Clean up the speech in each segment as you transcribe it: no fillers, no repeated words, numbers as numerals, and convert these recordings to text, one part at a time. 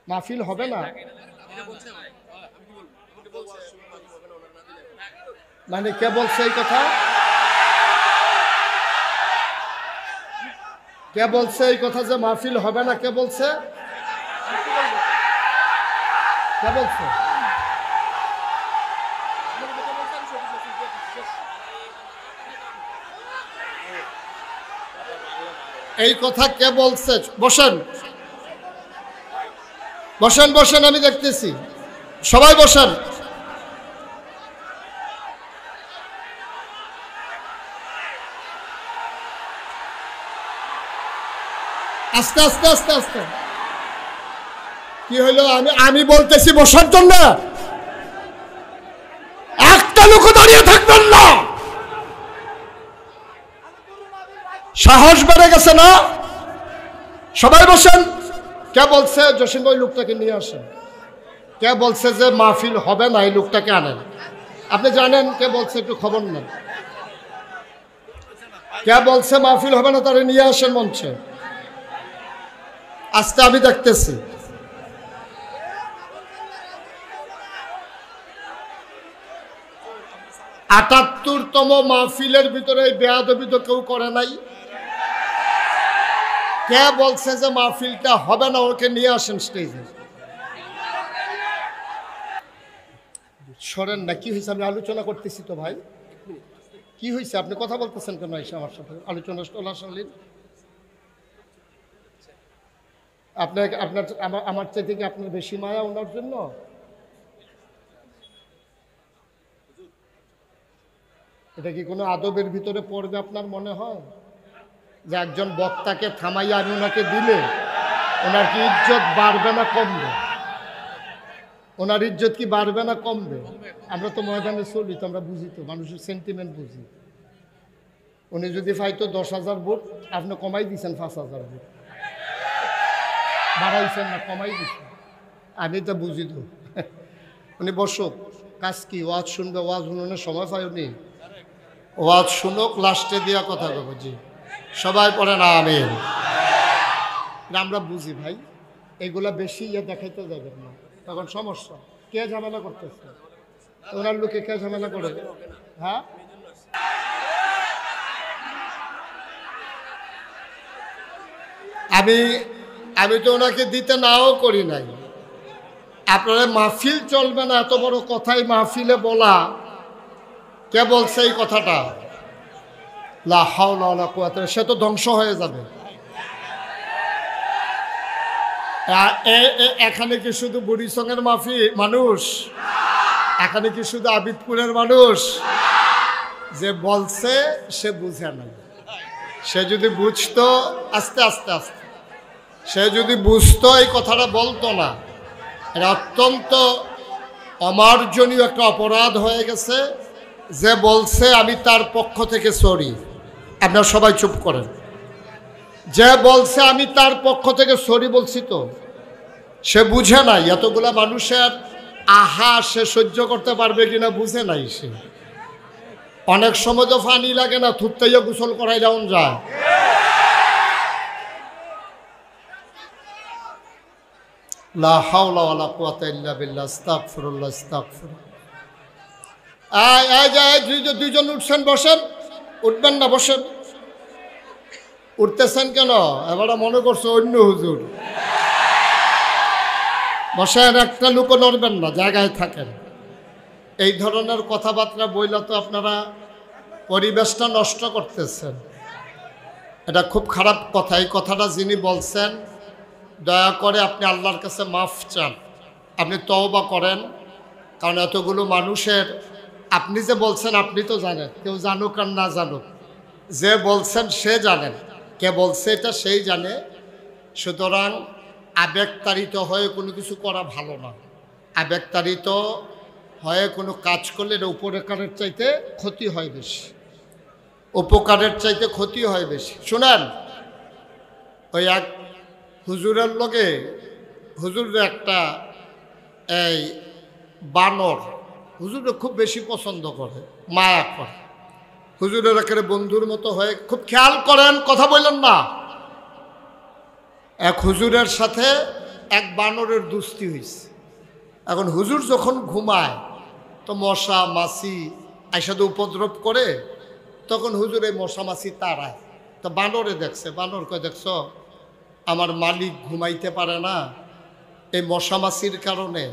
মাহফিল হবে না মানে কে বলছে এই কথা? কে বলছে এই কথা যে মাহফিল হবে না? কে বলছে? কে বলছে? এই কথা কে বলছে? বসেন বসেন বসেন, আমি দেখতেছি, সবাই বসেন। আস্তে আস্তে আস্তে আস্তে। কি হইলো? আমি বলতেছি বসার জন্য, একটা লোক দাঁড়িয়ে থাকবেন না। সাহস বেড়ে গেছে না? সবাই বসেন। কে বলছে জসিম ভাই লোকটাকে নিয়ে আসেন? কে বলছে যে মাহফিল হবে না? এই লোকটাকে আনেন। আপনি জানেন কে বলছে? একটু খবর নেন। কে বলছে মাহফিল হবে না? তারা নিয়ে আসেন মঞ্চে। আজকে আমি দেখতেছি। আটাত্তরতম মাহফিলের ভিতরে বেয়াদবি তো কেউ করে নাই। কে বলছে যে মাহফিলটা হবে না? ওকে নিয়ে আসেন স্টেজে। সরেন না। কি হয়েছে? আমি আলোচনা করতেছি তো ভাই। কি হয়েছে? আপনি কথা বলতেছেন কেন? এসে আমার সাথে আলোচনা চলাকালীন আপনার আমার চাইতে কি আপনার বেশি মায়া ওনার জন্য? এটা কি কোনো আদবের ভিতরে পড়বে আপনার মনে হয়? যে একজন বক্তাকে থামাইয়া আমি ওনাকে দিলে ওনার কি ইজ্জত বাড়বে না কমবে? ওনার ইজ্জত কি বাড়বে না কমবে? আমরা তো ময়দানে চলি তো, আমরা বুঝি তো, মানুষের সেন্টিমেন্ট বুঝি। উনি যদি পাইতো 10,000 ভোট, আপনি কমাই দিয়েছেন 5,000 ভোট, বাড়াইছেন না কমাই দিচ্ছেন। আমি তো বুঝি তো। উনি বসুক, কাজ কি? ওয়াজ শুনবে, ওয়াজ শুনানোর সময় পাইনি। ওয়াজ শুনুক, লাস্টে দিয়া কথা বলবো। জি সবাই পড়ে না আমিন। আমরা বুঝি ভাই, এগুলা বেশি দেখাইতে যাবেন না, তখন সমস্যা। কে ঝামেলা করতেছে? ওনার লোকে কে ঝামেলা করে? হ্যাঁ, আমি তো ওনাকে দিতে নাও করি নাই। আপনারা মাহফিল চলবে না এত বড় কথাই মাহফিলে বলা, কে বলছে এই কথাটা? লা হাওলা ওয়ালা কুওয়াতা। সে তো ধ্বংস হয়ে যাবে। এখানে কি শুধু বুড়িসঙ্গের মানুষ? এখানে কি শুধু আবিদপুরের মানুষ? যে বলছে সে বুঝে না। সে যদি বুঝতো, আস্তে আস্তে আস্তে, সে যদি বুঝতো এই কথাটা বলতো না। এটা অত্যন্ত অমার্জনীয় একটা অপরাধ হয়ে গেছে। যে বলছে আমি তার পক্ষ থেকে সরি। আপনারা সবাই চুপ করেন। যে বলছে আমি তার পক্ষ থেকে সরি বলছি, তো সে বুঝে নাই। এতগুলা মানুষের আহা সে সহ্য করতে পারবে কিনা বুঝে নাই সে। অনেক সময় তো পানি লাগে না, থুততাইয়া গোসল করাই যেমন যায়। লা হাওলা ওয়ালা কুওয়াতা ইল্লা বিল্লাহ। আস্তাগফিরুল্লাহ আস্তাগফিরুল্লাহ। দুইজন উঠছেন, বসেন। উঠবেন না, বসেন। উঠতেছেন কেন? এবার মনে করছো অন্য হুজুর। বসেন, একটা লোকও নড়বেন না, জায়গায় থাকেন। এই ধরনের কথাবার্তা বইলা তো আপনারা পরিবেশটা নষ্ট করতেছেন। এটা খুব খারাপ কথা। এই কথাটা যিনি বলছেন, দয়া করে আপনি আল্লাহর কাছে মাফ চান, আপনি তওবা করেন। কারণ এতগুলো মানুষের, আপনি যে বলছেন আপনি তো জানেন, কেউ জানুক আর না জানুক, যে বলছেন সে জানেন, কে বলছে এটা সেই জানে। সুতরাং আবেগতাড়িত হয়ে কোনো কিছু করা ভালো না। আবেগতাড়িত হয়ে কোনো কাজ করলে এটা উপকারের চাইতে ক্ষতি হয় বেশি। উপকারের চাইতে ক্ষতি হয় বেশি। শুনেন, ওই এক হুজুরের লগে হুজুরের একটা এই বানর হুজুরে খুব বেশি পছন্দ করে, মায়া করে। হুজুরের একেবারে বন্ধুর মতো হয়ে, খুব খেয়াল করেন, কথা বললেন না। এক হুজুরের সাথে এক বানরের দুস্তি হয়েছে। এখন হুজুর যখন ঘুমায় তো মশা মাছি আইসাদে উপদ্রব করে, তখন হুজুর এই মশা মাছি তাড়ায়। তো বানরে দেখছে, বানর কয় দেখছ আমার মালিক ঘুমাইতে পারে না এই মশা মাছির কারণে,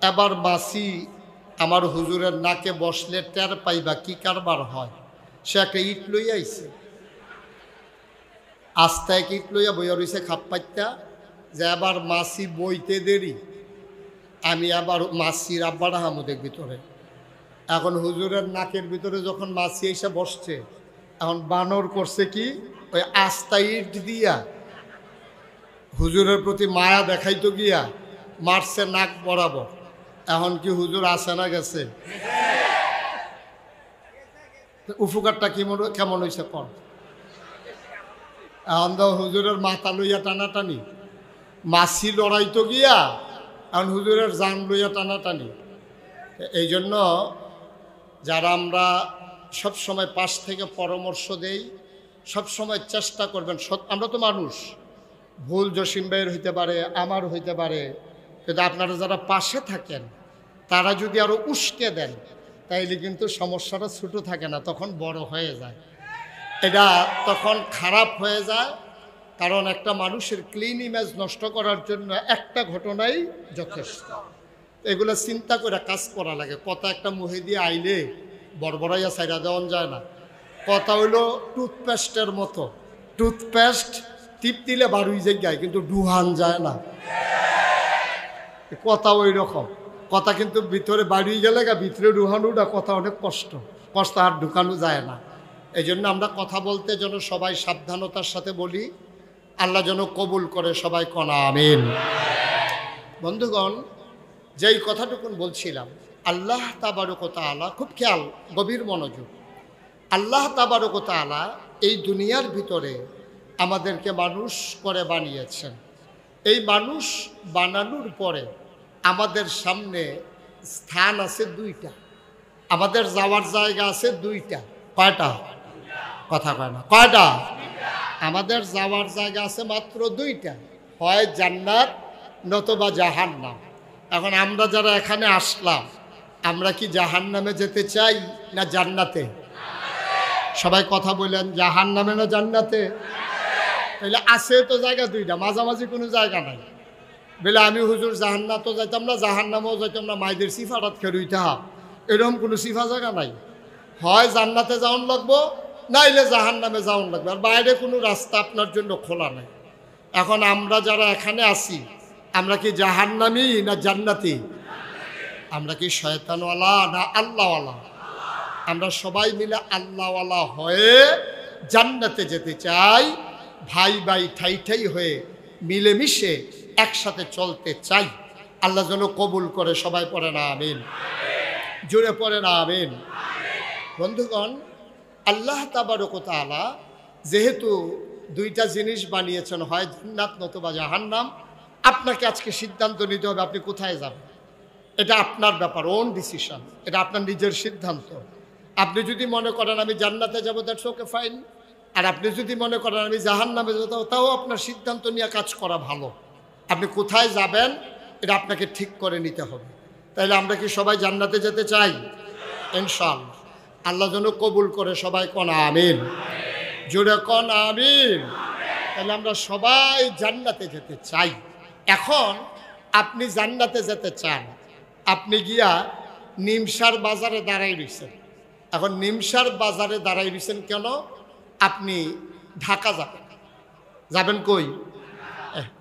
এবার মাছি আমার হুজুরের নাকে বসলে টের পাইবা কি কারবার হয়। সে একটা ইট লইয়া আইছে, আস্তে এক ইট লইয়া বইয়া রইছে খাপ পাইতা, যে আবার মাছি বইতে দেরি, আমি আবার মাছির আব্বার আহমদের ভিতরে। এখন হুজুরের নাকের ভিতরে যখন মাছি এসে বসছে, এখন বানর করছে কি ওই আস্তা ইট দিয়া হুজুরের প্রতি মায়া দেখাইতো গিয়া মারছে নাক বরাবর। এখন কি হুজুর আসে না গেছে? উপকারটা কেমন হয়েছে কর। এখন তো হুজুরের মাথা লইয়া টানাটানি, মাছি লড়াইতো গিয়া এখন হুজুরের জান লইয়া টানাটানি। এই জন্য যারা আমরা সব সময় পাশ থেকে পরামর্শ দেই, সব সময় চেষ্টা করবেন, আমরা তো মানুষ, ভুল জসিম ভাইয়ের হইতে পারে, আমার হইতে পারে, কিন্তু আপনারা যারা পাশে থাকেন তারা যদি আরও উস্কে দেন তাইলে কিন্তু সমস্যাটা ছোট থাকে না, তখন বড় হয়ে যায়, এটা তখন খারাপ হয়ে যায়। কারণ একটা মানুষের ক্লিন ইমেজ নষ্ট করার জন্য একটা ঘটনাই যথেষ্ট। এগুলো চিন্তা করে কাজ করা লাগে। কথা একটা মুহে দিয়ে আইলে বড়বড়াইয়া সাইরা দেওয়া যায় না। কথা হইলো টুথপেস্টের মতো, টুথপেস্ট টিপ দিলে বারুই যায় কিন্তু ডুহান যায় না। কথা ওই রকম, কথা কিন্তু ভিতরে বাড়িয়ে গেলে ভিতরে ডুহানোটা কথা অনেক কষ্ট, কষ্ট আর ঢুকানো যায় না। এই জন্য আমরা কথা বলতে যেন সবাই সাবধানতার সাথে বলি, আল্লাহ যেন কবুল করে, সবাই কনা আমিন। বন্ধুগণ, যেই কথাটুকুন বলছিলাম, আল্লাহ তাবারক ওয়া তাআলা, খুব খেয়াল, গভীর মনোযোগ, আল্লাহ তাবারক ওয়া তাআলা এই দুনিয়ার ভিতরে আমাদেরকে মানুষ করে বানিয়েছেন। এই মানুষ বানানোর পরে আমাদের সামনে স্থান আছে দুইটা, আমাদের যাওয়ার জায়গা আছে দুইটা। কয়টা? কথা কয় না, কয়টা? আমাদের যাওয়ার জায়গা আছে মাত্র দুইটা, হয় জান্নাত নতুবা জাহান্নাম। এখন আমরা যারা এখানে আসলাম, আমরা কি জাহান্নামে যেতে চাই না জান্নাতে? সবাই কথা বললেন, জাহান্নামে না জান্নাতে? তাহলে আছে তো জায়গা দুইটা, মাঝামাঝি কোনো জায়গা নাই। বলে আমি হুজুর জাহান্নাতও যাইতাম না জাহান্নামেও যাইতাম না, মাইদের সিফারাত খেরুইতে হাব, এরকম কোনো সিফা জায়গা নাই। হয় জান্নাতে যাওয়ান লাগবো, নাইলে জাহান্নামে যাওয়ান লাগবে, আর বাইরে কোনো রাস্তা আপনার জন্য খোলা নাই। এখন আমরা যারা এখানে আছি, আমরা কি জাহান্নামী না জান্নাতি? আমরা কি শয়তানওয়ালা না আল্লাহওয়ালা? আমরা সবাই মিলে আল্লাহওয়ালা হয়ে জান্নাতে যেতে চাই, ভাই ভাই ঠাই ঠাই হয়ে মিলেমিশে একসাথে চলতে চাই। আল্লাহ যেন কবুল করে, সবাই পড়ে না আমিন, জোরে পড়ে না আমিন। বন্ধুগণ, আল্লাহ তাবারক ওয়া তাআলা যেহেতু দুইটা জিনিস বানিয়েছেন, হয় জান্নাত নতুবা জাহান্নাম, আপনাকে আজকে সিদ্ধান্ত নিতে হবে আপনি কোথায় যাবেন। এটা আপনার ব্যাপার, ওন ডিসিশন, এটা আপনার নিজের সিদ্ধান্ত। আপনি যদি মনে করেন আমি জান্নাতে যাবো, দ্যাটস ওকে, ফাইন। আর আপনি যদি মনে করেন আমি জাহান্নামে যাবো, তাও আপনার সিদ্ধান্ত নিয়ে কাজ করা ভালো। আপনি কোথায় যাবেন এটা আপনাকে ঠিক করে নিতে হবে। তাইলে আমরা কি সবাই জান্নাতে যেতে চাই? ইনশাআল্লাহ। আল্লাহ যেন কবুল করে, সবাই কন আমিন, জোরে কন আমিন। তাহলে আমরা সবাই জান্নাতে যেতে চাই। এখন আপনি জান্নাতে যেতে চান, আপনি গিয়া নিমসার বাজারে দাঁড়াই রয়েছেন। এখন নিমসার বাজারে দাঁড়াই রয়েছেন কেন? আপনি ঢাকা যাবেন। যাবেন কই?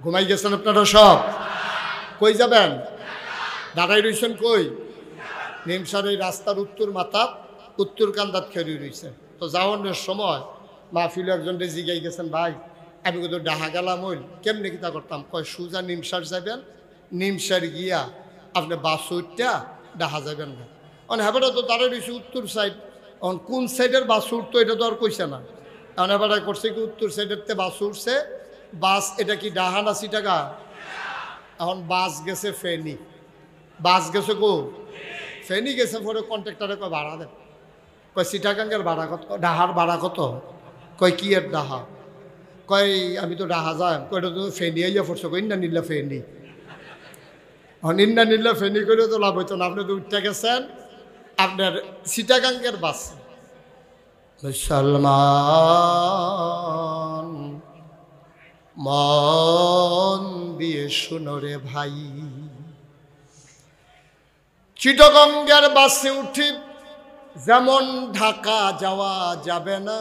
ঘুমাই গেছেন আপনারা সব? কই যাবেন? দাঁড়াই রয়েছেন কই? নিমসার এই রাস্তার উত্তর মাথাত, উত্তর কান্দাত খেয়ে রয়েছে। তো যাওয়ানোর সময় মাহফিলে একজন জিগাই গেছেন, ভাই আমি কিন্তু ডাহা গেলাম, হইল কেমনি কিতা করতাম? কয় সুজা নিমসার যাবেন, নিমসার গিয়া আপনি বাসুরটা ডাহা যাবেন না। মানে হেবাটা তো দাঁড়াই রয়েছে উত্তর সাইড, এখন কোন সাইডের বাস উঠতো এটা তো আর কইছে না। এখন এবার করছে কি উত্তর সাইডের তে বাস উঠছে, বাস এটা কি ডাহা না চিটাগা? এখন বাস গেছে ফেনি, বাস গেছে গো ফেনি গেছে। পরে কন্ট্রাক্টরে কয় ভাড়া দেন। কয় চিটাগাঙ্গের ভাড়া কত? ডাহার ভাড়া কত? কয় কি এর ডাহা? কয় আমি তো রাহা যাই কয়টা তো ফেনি আইয়া পড়ছো কই না নিল্লা ফেনি নিন্না নিল্লা ফেনি করে তো লাভ হইতো না। আপনি তো উঠতে গেছেন আপনার চিটাগাঙ্গের বাস। মুসলমান মন দিয়ে শুনো রে ভাই, চিটাগাঙ্গের বাসে উঠি যেমন ঢাকা যাওয়া যাবে না,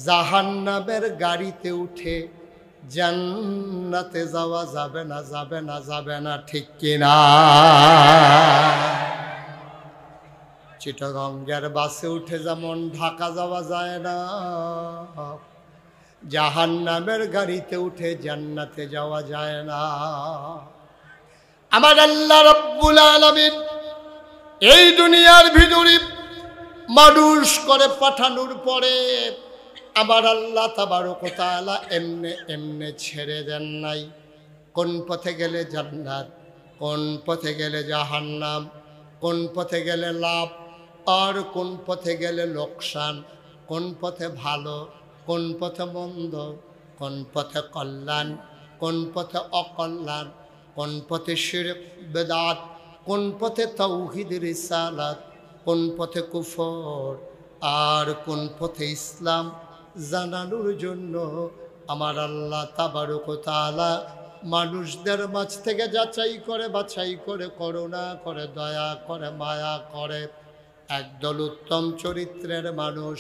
জাহান্নামের গাড়িতে উঠে জান্নাতে যাওয়া যাবে না, যাবে না, যাবে না, ঠিক কিনা? চিটাগাঙ্গের বাসে উঠে যেমন ঢাকা যাওয়া যায় না, জাহান্নামের গাড়িতে উঠে জান্নাতে যাওয়া যায় না। আমার আল্লাহ রাব্বুল আলামিন এই দুনিয়ার ভিতরে মানুষ করে পাঠানোর পরে আমার আল্লাহ তাবারক ওয়া তাআলা এমনে এমনে ছেড়ে দেন নাই। কোন পথে গেলে জান্নাত, কোন পথে গেলে জাহান্নাম, কোন পথে গেলে লাভ আর কোন পথে গেলে লোকসান, কোন পথে ভালো, কোন পথে মন্দ, কোন পথে কল্যাণ, কোন পথে অকল্যাণ, কোন পথে শিরক বেদাত, কোন পথে তাওহীদ রিসালাত, কোন পথে কুফর আর কোন পথে ইসলাম জানানোর জন্য আমার আল্লাহ তাবারক ওয়া তাআলা মানুষদের মাঝ থেকে যাচাই করে বাছাই করে করুণা করে দয়া করে মায়া করে একদল উত্তম চরিত্রের মানুষ,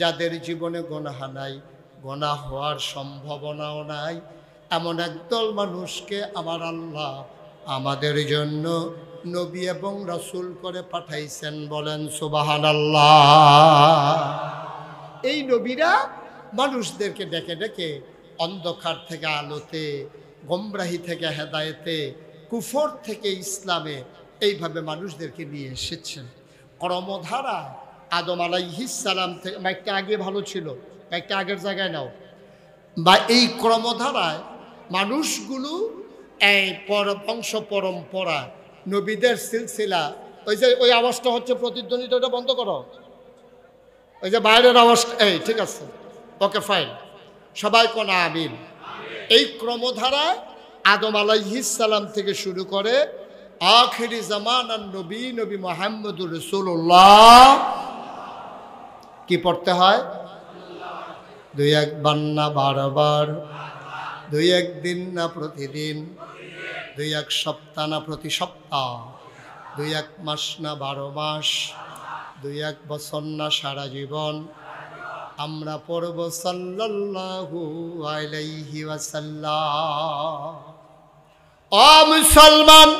যাদের জীবনে গুনাহ নাই, গুনাহ হওয়ার সম্ভাবনাও নাই, এমন একদল মানুষকে আমার আল্লাহ আমাদের জন্য নবী এবং রাসূল করে পাঠাইছেন। বলেন সুবহানাল্লাহ। এই নবীরা মানুষদেরকে ডেকে ডেকে অন্ধকার থেকে আলোতে, গোমরাহি থেকে হেদায়েতে, কুফর থেকে ইসলামে এইভাবে মানুষদেরকে নিয়ে এসেছেন। কর্মধারা আদম আলাইহিস সালাম থেকে, মাইকটা আগে ভালো ছিল, মাইকটা আগের জায়গায় নাও, বা এই ক্রমধারায় মানুষগুলো এই বংশ পরম্পরা নবীদের সিলসিলা, ওই যে ওই আওয়াজটা হচ্ছে প্রতিধ্বনিত, ওটা বন্ধ করো, ওই যে বাইরের আওয়াজ, এই ঠিক আছে, ওকে ফাইন, সবাই কোন আমিন। এই ক্রমধারায় আদম আলাইহিস সালাম থেকে শুরু করে আখিরি জামানার নবী নবী মুহাম্মদুর রাসূলুল্লাহ কি পড়তে হয়? দুই একবার না বারবার, দুই একদিন না প্রতিদিন, দুই এক সপ্তাহ না প্রতি সপ্তাহ, দুই এক মাস না 12 মাস, দুই এক বছর না সারা জীবন আমরা পড়ব সাল্লাল্লাহু আলাইহি ওয়াসাল্লাম। ও মুসলমান,